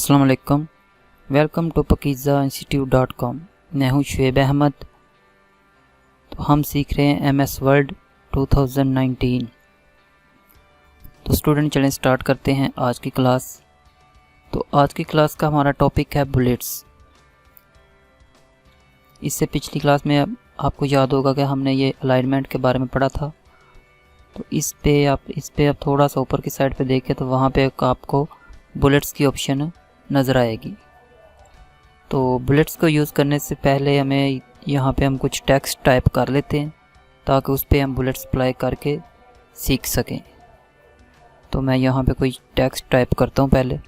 अस्सलाम वालेकुम। Welcome to pakizainstitute.com। मैं हूं शुएब अहमद। तो हम सीख रहे हैं MS वर्ड 2019। तो स्टूडेंट चलें स्टार्ट करते हैं आज की क्लास। तो आज की क्लास का हमारा टॉपिक है बुलेट्स। इससे पिछली क्लास में आपको याद होगा कि हमने ये अलाइनमेंट के बारे में पढ़ा था। तो इस पे आप थोड़ा सा ऊपर की साइड पे देखें तो वहाँ पे आपको बुलेट्स की ऑप्शन नज़र आएगी। तो बुलेट्स को यूज़ करने से पहले हमें यहाँ पे हम कुछ टेक्स्ट टाइप कर लेते हैं ताकि उस पर हम बुलेट्स अप्लाई करके सीख सकें। तो मैं यहाँ पे कोई टेक्स्ट टाइप करता हूँ पहले।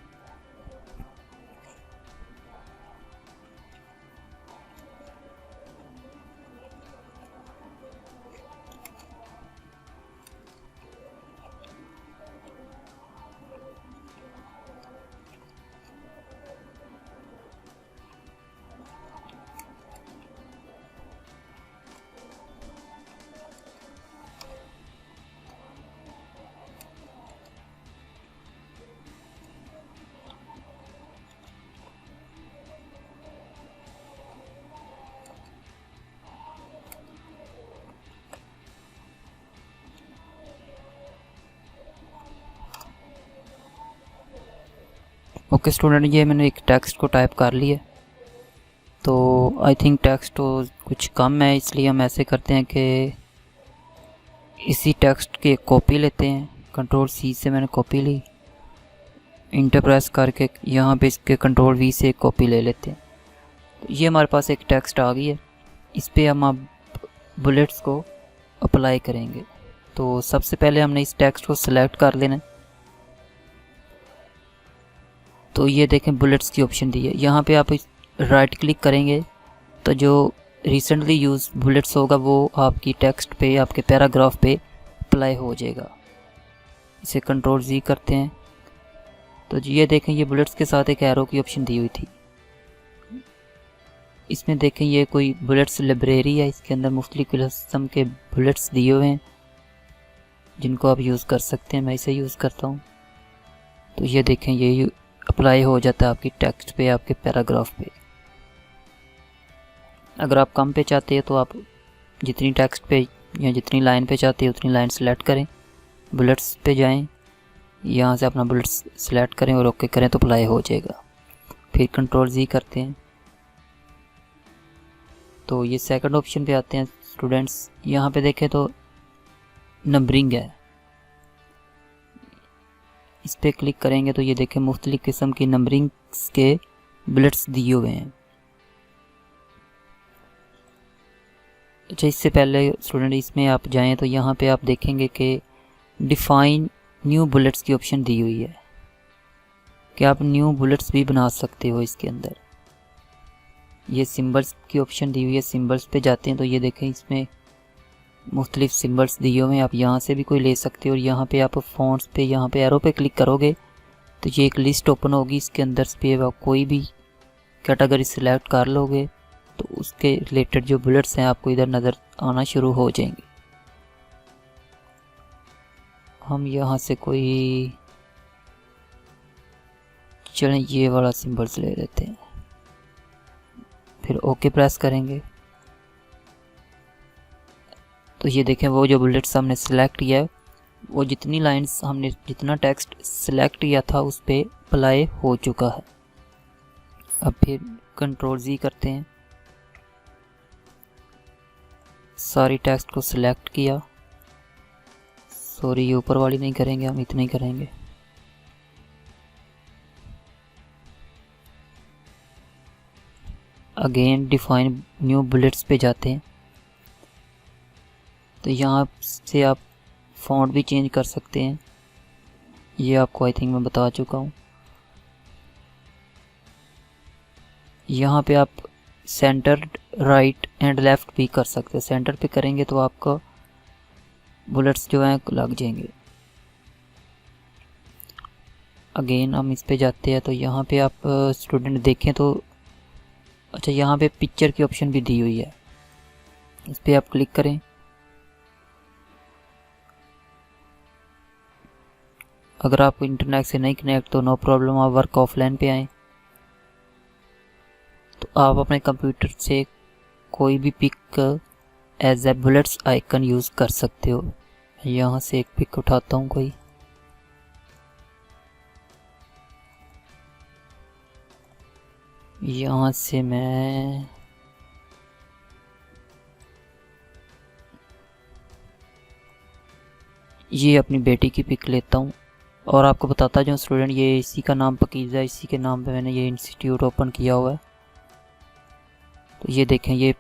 ओके स्टूडेंट, ये मैंने एक टेक्स्ट को टाइप कर लिया। तो आई थिंक टेक्स्ट तो कुछ कम है, इसलिए हम ऐसे करते हैं कि इसी टेक्स्ट की एक कॉपी लेते हैं। Ctrl+C से मैंने कॉपी ली, इंटर प्रेस करके यहाँ पे इसके Ctrl+V से एक कॉपी ले लेते हैं। तो ये हमारे पास एक टेक्स्ट आ गई है। इस पर हम अब बुलेट्स को अप्लाई करेंगे। तो सबसे पहले हमने इस टेक्स्ट को सिलेक्ट कर लेना है। तो ये देखें बुलेट्स की ऑप्शन दी है। यहाँ पे आप राइट क्लिक करेंगे तो जो रिसेंटली यूज बुलेट्स होगा वो आपकी टेक्स्ट पे, आपके पैराग्राफ पे अप्लाई हो जाएगा। इसे Ctrl+Z करते हैं तो ये देखें ये बुलेट्स के साथ एक एरो की ऑप्शन दी हुई थी। इसमें देखें ये कोई बुलेट्स लाइब्रेरी है, इसके अंदर मुख्तलिफ किस्म के बुलेट्स दिए हुए हैं जिनको आप यूज़ कर सकते हैं। मैं इसे यूज़ करता हूँ। तो ये देखें ये अप्लाई हो जाता है आपकी टेक्स्ट पे, आपके पैराग्राफ पे। अगर आप कम पे चाहते हैं तो आप जितनी टेक्स्ट पे या जितनी लाइन पे चाहते हैं उतनी लाइन सेलेक्ट करें, बुलेट्स पे जाएं, यहाँ से अपना बुलेट्स सेलेक्ट करें और ओके करें तो अप्लाई हो जाएगा। फिर Ctrl+Z करते हैं तो ये सेकंड ऑप्शन पे आते हैं स्टूडेंट्स। यहाँ पे देखें तो नंबरिंग है, इस पर क्लिक करेंगे तो ये देखें मुख्तलिफ किस्म की नंबरिंग के बुलेट्स दिए हुए हैं। अच्छा, इससे पहले स्टूडेंट इसमें आप जाएं तो यहाँ पे आप देखेंगे कि डिफ़ाइन न्यू बुलेट्स की ऑप्शन दी हुई है कि आप न्यू बुलेट्स भी बना सकते हो इसके अंदर। ये सिंबल्स की ऑप्शन दी हुई है। सिंबल्स पे जाते हैं तो ये देखें इसमें मुख्तलिफ सिंबल्स दिए हुए हैं, आप यहाँ से भी कोई ले सकते हो। और यहाँ पे आप फ़ॉन्ट्स पे यहाँ पे एरो पे क्लिक करोगे तो ये एक लिस्ट ओपन होगी। इसके अंदर से आप कोई भी कैटेगरी सिलेक्ट कर लोगे तो उसके रिलेटेड जो बुलेट्स हैं आपको इधर नज़र आना शुरू हो जाएंगे। हम यहाँ से कोई चलें ये वाला सिंबल्स ले लेते हैं, फिर ओके प्रेस करेंगे तो ये देखें वो जो बुलेट्स हमने सेलेक्ट किया है वो जितनी लाइंस हमने जितना टेक्स्ट सेलेक्ट किया था उस पर अप्लाई हो चुका है। अब फिर Ctrl+Z करते हैं, सारी टेक्स्ट को सिलेक्ट किया। सॉरी ये ऊपर वाली नहीं करेंगे, हम इतना ही करेंगे। अगेन डिफाइन न्यू बुलेट्स पे जाते हैं तो यहाँ से आप फ़ॉन्ट भी चेंज कर सकते हैं। ये आपको आई थिंक मैं बता चुका हूँ। यहाँ पे आप सेंटर, राइट एंड लेफ़्ट भी कर सकते हैं। सेंटर पे करेंगे तो आपका बुलेट्स जो हैं लग जाएंगे। अगेन हम इस पे जाते हैं तो यहाँ पे आप स्टूडेंट देखें तो अच्छा यहाँ पे पिक्चर की ऑप्शन भी दी हुई है, इस पर आप क्लिक करें। अगर आपको इंटरनेट से नहीं कनेक्ट तो नो प्रॉब्लम, आप वर्क ऑफलाइन पे आएँ। तो आप अपने कंप्यूटर से कोई भी pick as a bullets icon use कर सकते हो। यहाँ से एक पिक उठाता हूँ कोई, यहाँ से मैं ये अपनी बेटी की पिक लेता हूँ और आपको बताता जाऊँ स्टूडेंट, ये इसी का नाम पकीज़ा, इसी के नाम पे मैंने ये इंस्टीट्यूट ओपन किया हुआ है। तो ये देखें, ये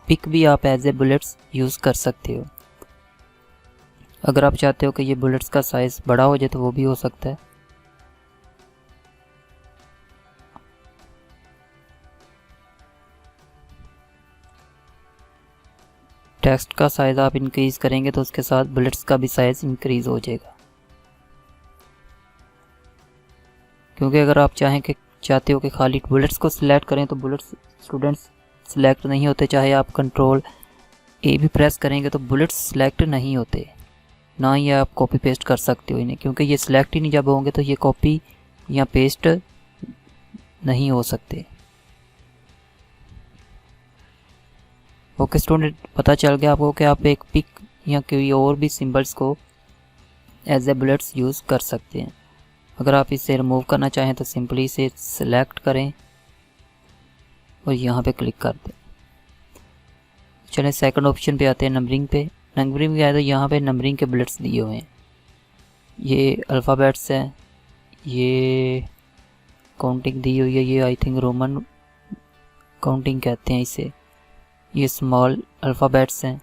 पिक भी आप एज ए बुलेट्स यूज़ कर सकते हो। अगर आप चाहते हो कि ये बुलेट्स का साइज़ बड़ा हो जाए तो वो भी हो सकता है। टेक्स्ट का साइज़ आप इंक्रीज़ करेंगे तो उसके साथ बुलेट्स का भी साइज़ इंक्रीज़ हो जाएगा। क्योंकि अगर आप चाहते हो कि खाली बुलेट्स को सिलेक्ट करें तो बुलेट्स स्टूडेंट्स सिलेक्ट नहीं होते, चाहे आप कंट्रोल ए भी प्रेस करेंगे तो बुलेट्स सिलेक्ट नहीं होते, ना ही आप कॉपी पेस्ट कर सकते हो इन्हें, क्योंकि ये सिलेक्ट ही नहीं जब होंगे तो ये कॉपी या पेस्ट नहीं हो सकते। ओके स्टूडेंट, पता चल गया आपको कि आप एक पिक या कोई और भी सिंबल्स को एज ए बुलेट्स यूज़ कर सकते हैं। अगर आप इसे रिमूव करना चाहें तो सिंपली इसे सिलेक्ट करें और यहाँ पे क्लिक कर दें। चलें सेकंड ऑप्शन पे आते हैं, नंबरिंग पे। नंबरिंग पे आए तो यहाँ पे नंबरिंग के बुलेट्स दिए हुए हैं। ये अल्फ़ाबेट्स हैं, ये काउंटिंग दी हुई है, ये आई थिंक रोमन काउंटिंग कहते हैं इसे। ये स्मॉल अल्फ़ाबेट्स हैं,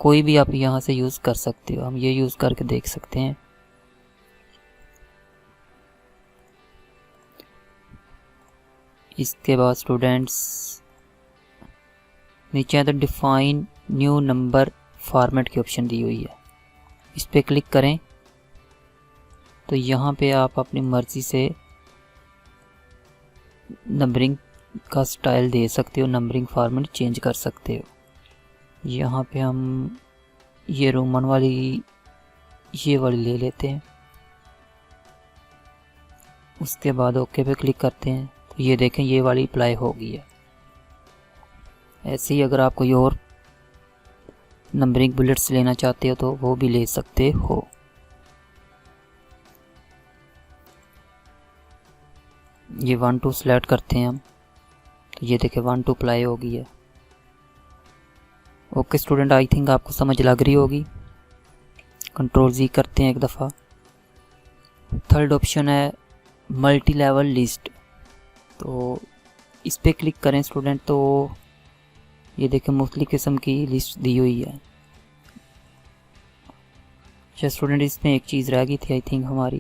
कोई भी आप यहाँ से यूज़ कर सकते हो। हम ये यूज़ करके देख सकते हैं। इसके बाद स्टूडेंट्स नीचे आए तो डिफाइन न्यू नंबर फॉर्मेट की ऑप्शन दी हुई है, इस पर क्लिक करें तो यहाँ पे आप अपनी मर्ज़ी से नंबरिंग का स्टाइल दे सकते हो, नंबरिंग फॉर्मेट चेंज कर सकते हो। यहाँ पे हम ये रोमन वाली ये वाली ले लेते हैं, उसके बाद ओके पे क्लिक करते हैं तो ये देखें ये वाली अप्लाई हो गई है। ऐसे ही अगर आप कोई और नंबरिंग बुलेट्स लेना चाहते हो तो वो भी ले सकते हो। ये 1 2 सेलेक्ट करते हैं हम तो ये देखें 1 2 अप्लाई हो गई है। ओके स्टूडेंट, आई थिंक आपको समझ लग रही होगी। कंट्रोल जी करते हैं एक दफ़ा। थर्ड ऑप्शन है मल्टी लेवल लिस्ट, तो इस पर क्लिक करें स्टूडेंट तो ये देखें मुख्तलिफ किस्म की लिस्ट दी हुई है। अच्छा स्टूडेंट, इसमें एक चीज़ रह गई थी आई थिंक हमारी,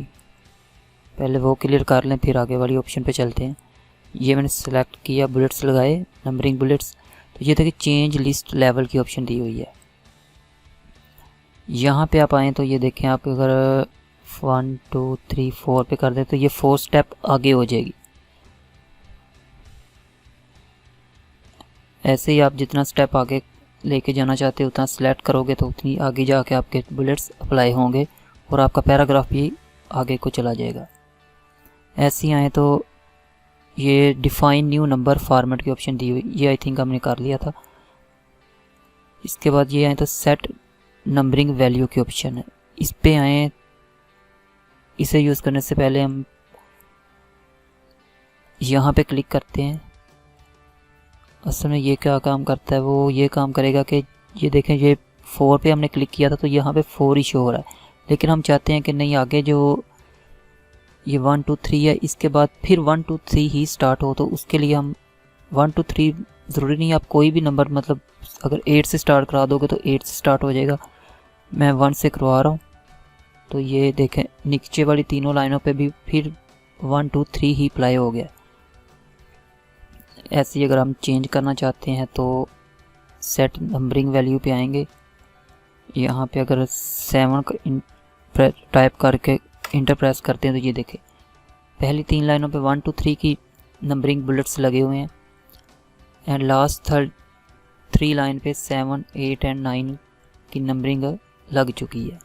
पहले वो क्लियर कर लें फिर आगे वाली ऑप्शन पे चलते हैं। ये मैंने सेलेक्ट किया, बुलेट्स लगाए, नंबरिंग बुलेट्स, तो ये देखिए चेंज लिस्ट लेवल की ऑप्शन दी हुई है। यहाँ पे आप आएँ तो ये देखें, आप अगर 1 2 3 4 पे कर दें तो ये 4 स्टेप आगे हो जाएगी। ऐसे ही आप जितना स्टेप आगे लेके जाना चाहते हो उतना सेलेक्ट करोगे तो उतनी आगे जाके आपके बुलेट्स अप्लाई होंगे और आपका पैराग्राफ भी आगे को चला जाएगा। ऐसे ही आए तो ये डिफाइन न्यू नंबर फॉर्मेट की ऑप्शन दी हुई, ये आई थिंक हमने कर लिया था। इसके बाद ये आए तो सेट नंबरिंग वैल्यू की ऑप्शन है, इस पे आए। इसे यूज़ करने से पहले हम यहाँ पे क्लिक करते हैं। असल में ये क्या काम करता है, वो ये काम करेगा कि ये देखें ये 4 पे हमने क्लिक किया था तो यहाँ पे 4 ही शो हो रहा है, लेकिन हम चाहते हैं कि नहीं आगे जो ये 1 2 3 है इसके बाद फिर 1 2 3 ही स्टार्ट हो, तो उसके लिए हम 1 2 3 ज़रूरी नहीं आप कोई भी नंबर, मतलब अगर 8 से स्टार्ट करा दोगे तो 8 से स्टार्ट हो जाएगा। मैं 1 से करवा रहा हूँ तो ये देखें नीचे वाली तीनों लाइनों पे भी फिर 1 2 3 ही अप्लाई हो गया। ऐसे ही अगर हम चेंज करना चाहते हैं तो सेट नंबरिंग वैल्यू पे आएंगे। यहाँ पे अगर 7 टाइप करके इंटर प्रेस करते हैं तो ये देखें पहली 3 लाइनों पे 1 2 3 की नंबरिंग बुलेट्स लगे हुए हैं एंड लास्ट 3 लाइन पे 7 8 एंड 9 की नंबरिंग लग चुकी है।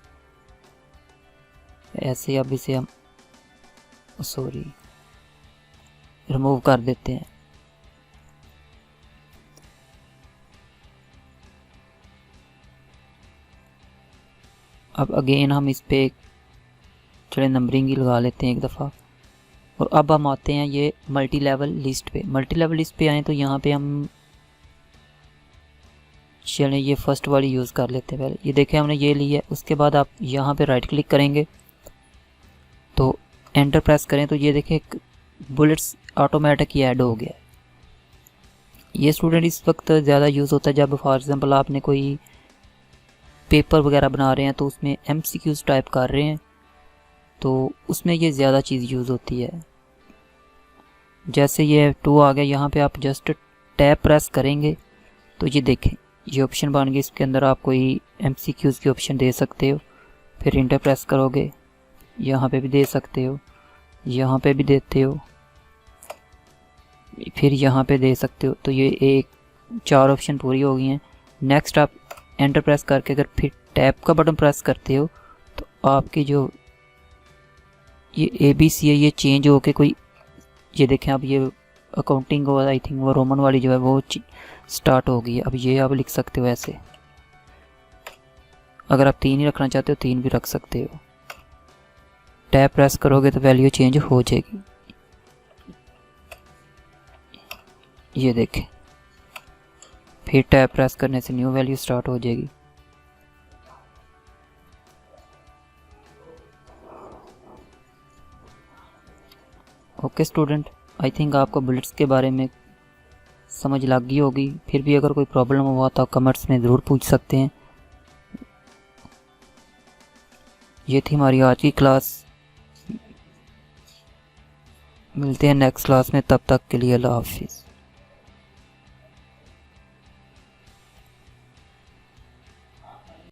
ऐसे अब इसे हम रिमूव कर देते हैं। अब अगेन हम इस पे चले नंबरिंग ही लगा लेते हैं एक दफ़ा। और अब हम आते हैं ये मल्टी लेवल लिस्ट पे। मल्टी लेवल लिस्ट पे आए तो यहाँ पे हम चलें ये फर्स्ट वाली यूज़ कर लेते हैं। पहले ये देखें हमने ये ली है। उसके बाद आप यहाँ पे राइट क्लिक करेंगे तो एंटर प्रेस करें तो ये देखें बुलेट्स ऑटोमेटिक ही ऐड हो गया। ये स्टूडेंट इस वक्त ज़्यादा यूज़ होता है जब फॉर एग्ज़ाम्पल आपने कोई पेपर वगैरह बना रहे हैं तो उसमें MCQs टाइप कर रहे हैं तो उसमें ये ज़्यादा चीज़ यूज़ होती है। जैसे ये 2 आ गया, यहाँ पे आप जस्ट टैब प्रेस करेंगे तो ये देखें ये ऑप्शन बन गया। इसके अंदर आप कोई MCQs की ऑप्शन दे सकते हो। फिर इंटर प्रेस करोगे, यहाँ पे भी दे सकते हो, यहाँ पे भी देते हो, फिर यहाँ पे दे सकते हो। तो ये 4 ऑप्शन पूरी हो गई हैं। नेक्स्ट आप एंटर प्रेस करके अगर फिर टैब का बटन प्रेस करते हो तो आपकी जो ये ABC है ये चेंज होके कोई ये देखें अब ये अकाउंटिंग और आई थिंक वो रोमन वाली जो है वो स्टार्ट हो गई है। अब ये आप लिख सकते हो ऐसे। अगर आप 3 ही रखना चाहते हो 3 भी रख सकते हो। टैब प्रेस करोगे तो वैल्यू चेंज हो जाएगी। ये देखें फिर टैब प्रेस करने से न्यू वैल्यू स्टार्ट हो जाएगी। ओके स्टूडेंट, आई थिंक आपको बुलेट्स के बारे में समझ लग गई होगी। फिर भी अगर कोई प्रॉब्लम हुआ तो आप कमेंट्स में ज़रूर पूछ सकते हैं। ये थी हमारी आज की क्लास। मिलते हैं नेक्स्ट क्लास में, तब तक के लिए अल्लाह हाफिज़।